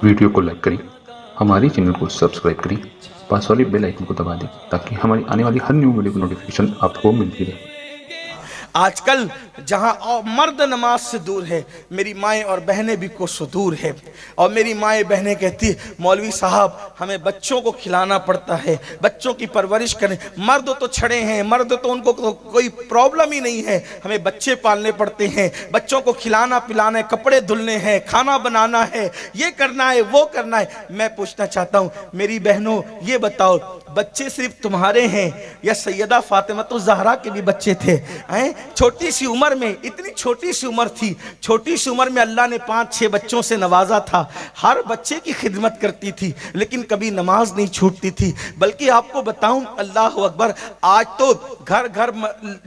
Video को like करें, हमारे चैनल को सब्सक्राइब करें, पास वाले बेल आइकन को दबा दें ताकि हमारी आने वाली हर न्यू वीडियो की नोटिफिकेशन आपको मिलती रहे। आजकल जहाँ मर्द नमाज से दूर है, मेरी माएँ और बहनें भी कोसों दूर है। और मेरी माएँ बहनें कहती है मौलवी साहब हमें बच्चों को खिलाना पड़ता है, बच्चों की परवरिश करें। मर्द तो छड़े हैं, मर्द तो उनको तो कोई प्रॉब्लम ही नहीं है, हमें बच्चे पालने पड़ते हैं, बच्चों को खिलाना पिलाना है, कपड़े धुलने हैं, खाना बनाना है, ये करना है वो करना है। मैं पूछना चाहता हूँ मेरी बहनों, ये बताओ बच्चे सिर्फ तुम्हारे हैं या सैयदा फातिमा तो ज़हरा के भी बच्चे थे? हैं छोटी सी उम्र में, इतनी छोटी सी उम्र थी, छोटी सी उम्र में अल्लाह ने 5-6 बच्चों से नवाजा था। हर बच्चे की खिदमत करती थी, लेकिन कभी नमाज नहीं छूटती थी। बल्कि आपको बताऊं, अल्लाह अकबर, आज तो घर घर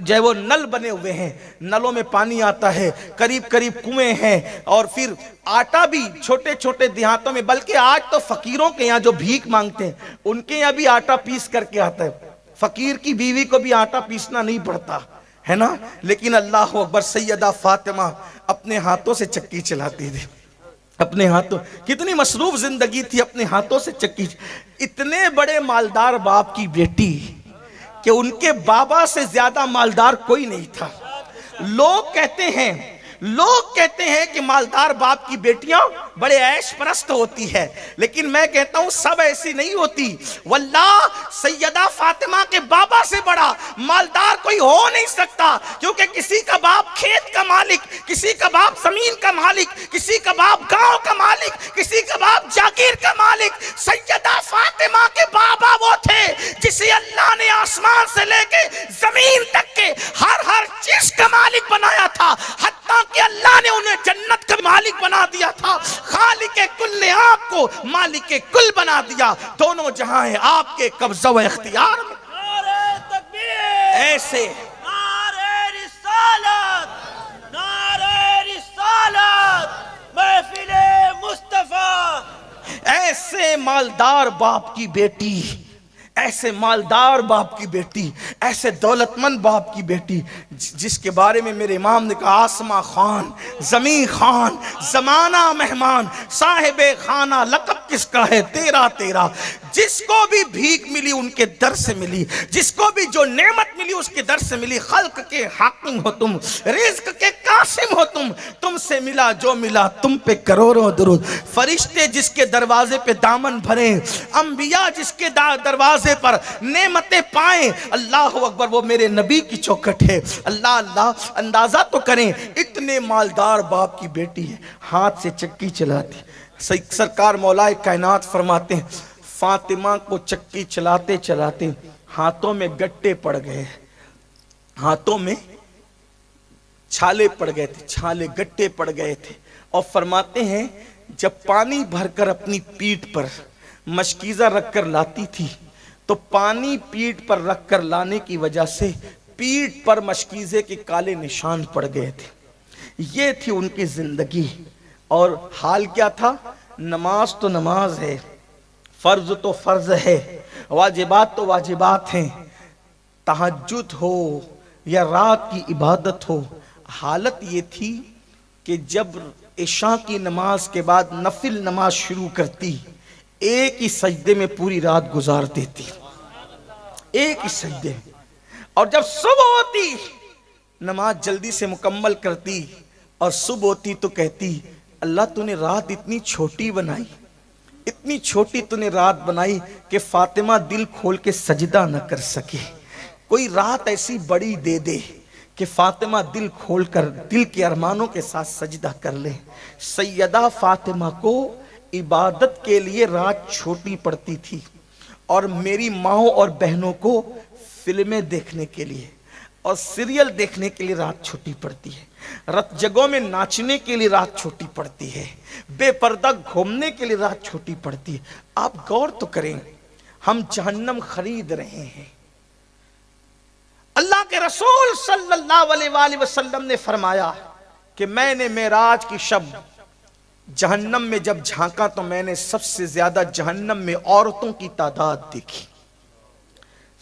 जो है वो नल बने हुए हैं, नलों में पानी आता है, करीब करीब कुएं हैं, और फिर आटा भी छोटे छोटे देहातों में, बल्कि आज तो फकीरों के यहाँ जो भीख मांगते हैं उनके यहाँ भी आटा पीस करके आता है। फकीर की बीवी को भी आटा पीसना नहीं पड़ता है ना। लेकिन अल्लाह अकबर, सैयदा फातिमा अपने हाथों से चक्की चलाती थी, अपने हाथों, कितनी मसरूफ जिंदगी थी, अपने हाथों से चक्की। इतने बड़े मालदार बाप की बेटी कि उनके बाबा से ज्यादा मालदार कोई नहीं था। लोग कहते हैं कि मालदार बाप की बेटियां बड़े ऐश परस्त होती है, लेकिन मैं कहता हूं सब ऐसी नहीं होती। वल्लाह सैयदा फातिमा के बाबा से बड़ा मालदार कोई हो नहीं सकता, क्योंकि किसी का बाप खेत का मालिक, किसी का बाप जमीन का मालिक, किसी का बाप गांव का मालिक, किसी का बाप जागीर का मालिक। सैयदा फातिमा के बाबा वो थे जिसे अल्लाह ने आसमान से लेके जमीन तक के हर चीज का मालिक बनाया था, हत्ता कि अल्लाह ने उन्हें जन्नत का मालिक बना दिया था। खालिक कुल ने आपको मालिक कुल बना दिया, दोनों जहां है आपके कब्जा व इख्तियार में। नारे तकबीर, ऐसे नारे रिसालत, नारे रिसालत, महफिले मुस्तफा। ऐसे मालदार बाप की बेटी, ऐसे मालदार बाप की बेटी, ऐसे दौलतमंद बाप की बेटी, जिसके बारे में मेरे इमाम ने कहा आसमा खान, जमी खान, जमाना मेहमान, साहिबे खाना, लक़ब किसका है तेरा तेरा। जिसको भी भीख मिली उनके दर से मिली, जिसको भी जो नेमत मिली उसके दर से मिली। खल्क के हाकिम हो तुम, रिज़्क के कासिम हो तुम, तुमसे मिला जो मिला तुम पे करोड़ों दुरूद। फरिश्ते जिसके दरवाजे पे दामन भरे, अंबिया जिसके दरवाजे पर नेमतें पाए। अल्लाह अकबर, वो मेरे नबी की चौखट है। अल्लाह अल्लाह, अंदाजा तो करें, इतने मालदार बाप की बेटी है, हाथ से चक्की चलाती। सरकार मौलाए कायनात फरमाते हैं फातिमा को चक्की चलाते चलाते हाथों में गट्टे पड़ गए, हाथों में छाले पड़ गए थे, छाले गट्टे पड़ गए थे। और फरमाते हैं जब पानी भरकर अपनी पीठ पर मशकीज़ा रखकर लाती थी तो पानी पीठ पर रखकर लाने की वजह से पीठ पर मशकीज़े के काले निशान पड़ गए थे। ये थी उनकी जिंदगी। और हाल क्या था? नमाज तो नमाज है, फर्ज तो फर्ज है, वाजिबात तो वाजिबात हैं, तहज्जुद हो या रात की इबादत हो। हालत ये थी कि जब इशा की नमाज के बाद नफिल नमाज शुरू करती, एक ही सजदे में पूरी रात गुजार देती, एक ही सजदे में। और जब सुबह होती नमाज जल्दी से मुकम्मल करती, और सुबह होती तो कहती अल्लाह तूने रात इतनी छोटी बनाई, इतनी छोटी तूने रात बनाई कि फातिमा दिल खोल के सजदा न कर सके। कोई रात ऐसी बड़ी दे दे कि फातिमा दिल खोल कर दिल के अरमानों के साथ सजदा कर ले। सैयदा फातिमा को इबादत के लिए रात छोटी पड़ती थी, और मेरी माओ और बहनों को फिल्में देखने के लिए और सीरियल देखने के लिए रात छोटी पड़ती है, रत जगहों में नाचने के लिए रात छोटी पड़ती है, बेपर्दा घूमने के लिए रात छोटी पड़ती है। आप गौर तो करें, हम जहन्नम खरीद रहे हैं। अल्लाह के रसूल सल्लल्लाहु अलैहि वसल्लम ने फरमाया कि मैंने मेराज की शब जहन्नम में जब झांका तो मैंने सबसे ज्यादा जहन्नम में औरतों की तादाद देखी।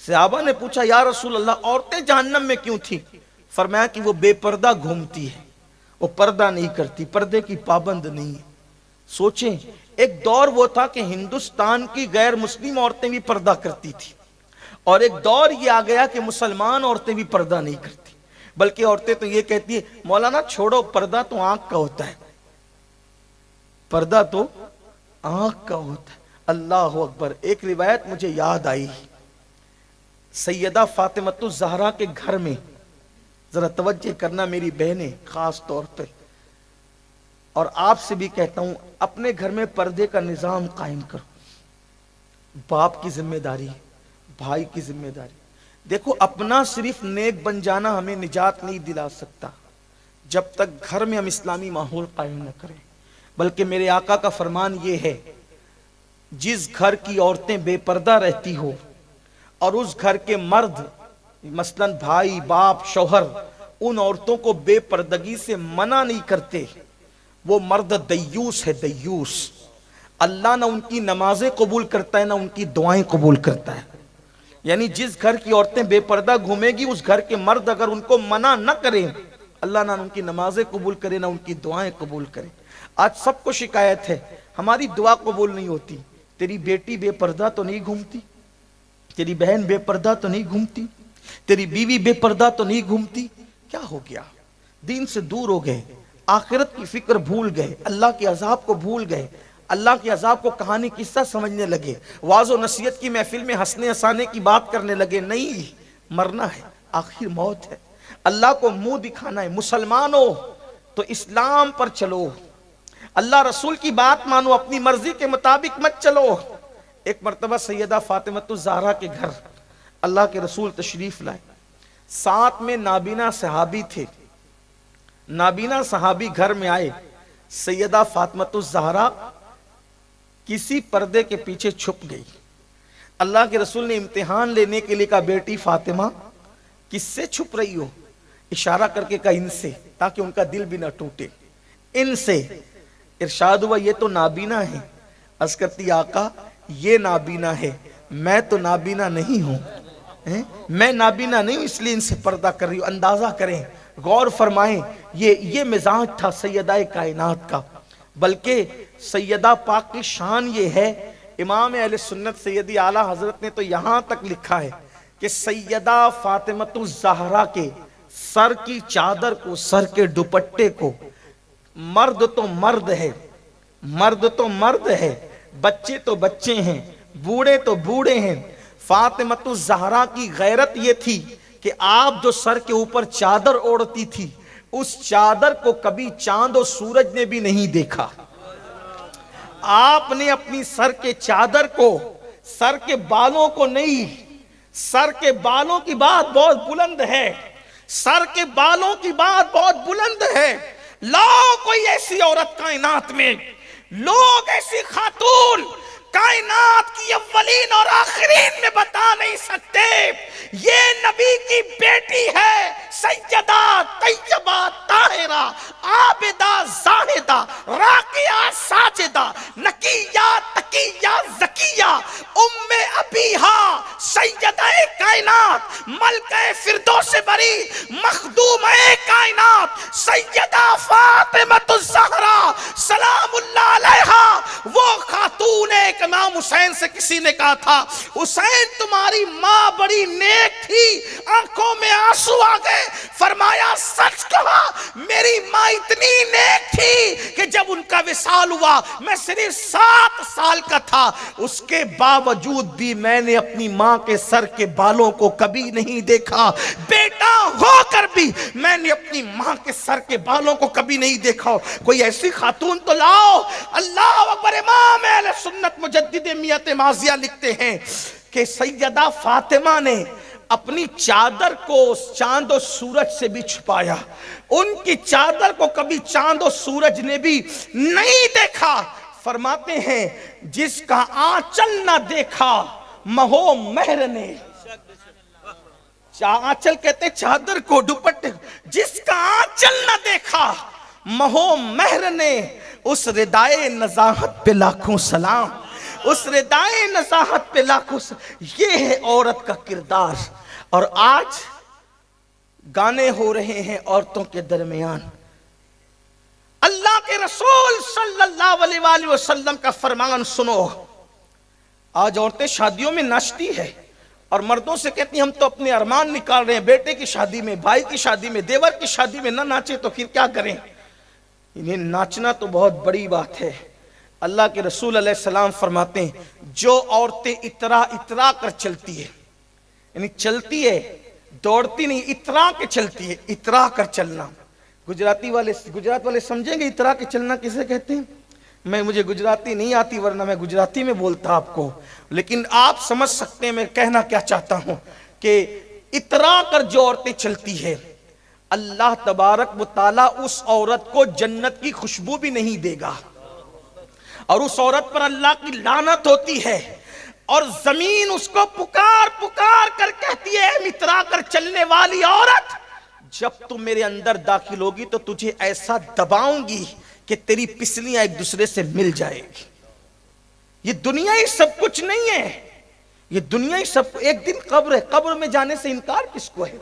सहाबा ने पूछा या रसूल अल्लाह, औरतें जहन्नम में क्यों थी? फरमाया कि वो बेपर्दा घूमती है, वो पर्दा नहीं करती, पर्दे की पाबंद नहीं है। سوچیں، ایک دور وہ تھا کہ ہندوستان کی غیر مسلم عورتیں بھی پردہ کرتی تھی، اور ایک دور یہ آ گیا کہ مسلمان عورتیں بھی پردہ نہیں کرتی، بلکہ عورتیں تو یہ کہتی ہیں مولانا چھوڑو، پردہ تو آنکھ کا ہوتا ہے، پردہ تو آنکھ کا ہوتا ہے۔ اللہ اکبر۔ ایک روایت مجھے یاد آئی، سیدہ فاطمہ الزہرا کے گھر میں، ذرا توجہ کرنا میری بہنیں خاص طور پہ، اور آپ سے بھی کہتا ہوں اپنے گھر میں پردے کا نظام قائم کرو۔ باپ کی ذمہ داری، بھائی کی ذمہ داری۔ دیکھو، اپنا صرف نیک بن جانا ہمیں نجات نہیں دلا سکتا جب تک گھر میں ہم اسلامی ماحول قائم نہ کریں، بلکہ میرے آقا کا فرمان یہ ہے، جس گھر کی عورتیں بے پردہ رہتی ہو اور اس گھر کے مرد مثلاً بھائی، باپ، شوہر ان عورتوں کو بے پردگی سے منع نہیں کرتے، وہ مرد دیوس ہے، دیوس۔ اللہ نہ ان کی نمازیں قبول کرتا ہے، نہ ان کی دعائیں قبول کرتا ہے۔ یعنی جس گھر کی عورتیں بے پردہ گھومے گی، اس گھر کے مرد اگر ان کو منع نہ کریں، اللہ نہ ان کی نمازیں قبول کرے، نہ ان کی دعائیں قبول کرے۔ آج سب کو شکایت ہے، ہماری دعا قبول نہیں ہوتی۔ تیری بیٹی بے پردہ تو نہیں گھومتی، تیری بہن بے پردہ تو نہیں گھومتی، تیری بیوی بے پردہ تو نہیں گھومتی، کیا ہو گیا؟ دین سے دور ہو گئے، آخرت کی فکر بھول گئے، اللہ کے عذاب کو بھول گئے، اللہ کے عذاب کو کہانی قصہ سمجھنے لگے، واعظ و نصیحت کی محفل میں ہنسنے ہسانے کی بات کرنے لگے۔ نہیں، مرنا ہے، آخر موت ہے، اللہ کو منہ دکھانا ہے۔ مسلمانوں تو اسلام پر چلو، اللہ رسول کی بات مانو، اپنی مرضی کے مطابق مت چلو۔ ایک مرتبہ سیدہ فاطمہ الزہرا کے گھر اللہ کے رسول تشریف لائے، ساتھ میں نابینا صحابی تھے۔ نابینا صحابی گھر میں آئے، سیدہ فاطمہ الزہرا کسی پردے کے پیچھے چھپ گئی۔ اللہ کے رسول نے امتحان لینے کے لیے کہا، بیٹی فاطمہ کس سے چھپ رہی ہو؟ اشارہ کر کے کہا، ان سے، تاکہ ان کا دل بھی نہ ٹوٹے، ان سے۔ ارشاد ہوا، یہ تو نابینا ہے۔ عرض کرتی، آقا یہ نابینا ہے، میں تو نابینا نہیں ہوں، میں نابینا نہیں ہوں، اس لیے ان سے پردہ کر رہی ہوں۔ اندازہ کریں، غور فرمائیں، یہ مزاج تھا سیدہ کائنات کا۔ بلکہ سیدہ پاک کی شان یہ ہے، امام اہل سنت سیدی اعلیٰ حضرت نے تو یہاں تک لکھا ہے کہ سیدہ فاطمہ الزہرا کے سر کی چادر کو، سر کے دوپٹے کو، مرد تو مرد ہے، مرد تو مرد ہے، بچے تو بچے ہیں، بوڑھے تو بوڑھے ہیں، فاطمہ الزہرا کی غیرت یہ تھی کہ آپ جو سر کے اوپر چادر اوڑھتی تھی، اس چادر کو کبھی چاند و سورج نے بھی نہیں دیکھا۔ آپ نے اپنی سر کے چادر کو، سر کے بالوں کو نہیں، سر کے بالوں کی بات بہت بلند ہے، سر کے بالوں کی بات بہت بلند ہے۔ لاؤ کوئی ایسی عورت کائنات میں، لوگ ایسی خاتون کائنات کی اولین اور آخرین میں بتا نہیں سکتے یہ نبی کی بیٹی ہے، سیدہ طیبہ طاہرہ عابدہ زاہدہ راکعہ ساجدہ نقیہ تقیہ زکیہ ام ابیہا سیدہ کائنات ملکہ فردوس بری مخدومہ کائنات سیدہ فاطمہ الزہرا سلام اللہ علیہا، وہ خاتون ایک امام حسین سے کسی نے کہا تھا، حسین تمہاری ماں بڑی نیک تھی، آنکھوں میں آنسو آ گئے، فرمایا سچ کہا، میری ماں اتنی نیک تھی کہ جب ان کا وصال ہوا میں صرف 7 سال کا تھا، اس کے باوجود بھی میں نے اپنی ماں کے سر کے بالوں کو کبھی نہیں دیکھا، بیٹا ہو کر بھی میں نے اپنی ماں کے سر کے بالوں کو کبھی نہیں دیکھا۔ کوئی ایسی خاتون تو لاؤ۔ اللہ اکبر۔ امام اہل سنت مجدد میت ماضیہ لکھتے ہیں کہ سیدہ فاطمہ نے اپنی چادر کو چاند و سورج سے بھی چھپایا، ان کی چادر کو کبھی چاند و سورج نے بھی نہیں دیکھا۔ فرماتے ہیں جس کا آنچل نہ دیکھا مہو مہر نے، آنچل کہتے چادر کو، دوپٹے، جس کا آنچل نہ دیکھا مہو مہر نے، اس ردائے نزاہت پہ لاکھوں سلام، اس ردائے نزاہت پہ لاکھوں سلام۔ یہ ہے عورت کا کردار۔ اور آج گانے ہو رہے ہیں عورتوں کے درمیان۔ اللہ के रसूल सल्लल्लाहु अलैहि वाली वसल्लम का फरमान सुनो। आज औरतें शादियों में नाचती है और मर्दों से कहती हम तो अपने अरमान निकाल रहे हैं, बेटे की शादी में, भाई की शादी में, देवर की शादी में ना नाचे तो फिर क्या करें। इन्हें नाचना तो बहुत बड़ी बात है। अल्लाह के रसूल अलैहिस्सलाम फरमाते हैं जो औरतें इतरा इतरा कर चलती है, यानी चलती है, दौड़ती नहीं, इतरा के चलती है, इतरा कर चलना। गुजरात वाले समझेंगे इतरा के चलना किसे कहते हैं। मुझे गुजराती नहीं आती वरना मैं गुजराती में बोलता आपको, लेकिन आप समझ सकते हैं मैं कहना क्या चाहता हूं कि इतरा कर जो औरतें चलती है, अल्लाह तबारक व तआला उस औरत को जन्नत की खुशबू भी नहीं देगा और उस औरत पर अल्लाह की लानत होती है और जमीन उसको पुकार पुकार कर कहती है मित्रा कर चलने वाली औरत, जब तुम मेरे अंदर दाखिल होगी तो तुझे ऐसा दबाऊंगी कि तेरी पिसलियां एक दूसरे से मिल जाएगी। ये दुनिया ही सब कुछ नहीं है, ये दुनिया ही सब, एक दिन कब्र है, कब्र में जाने से इनकार किसको है।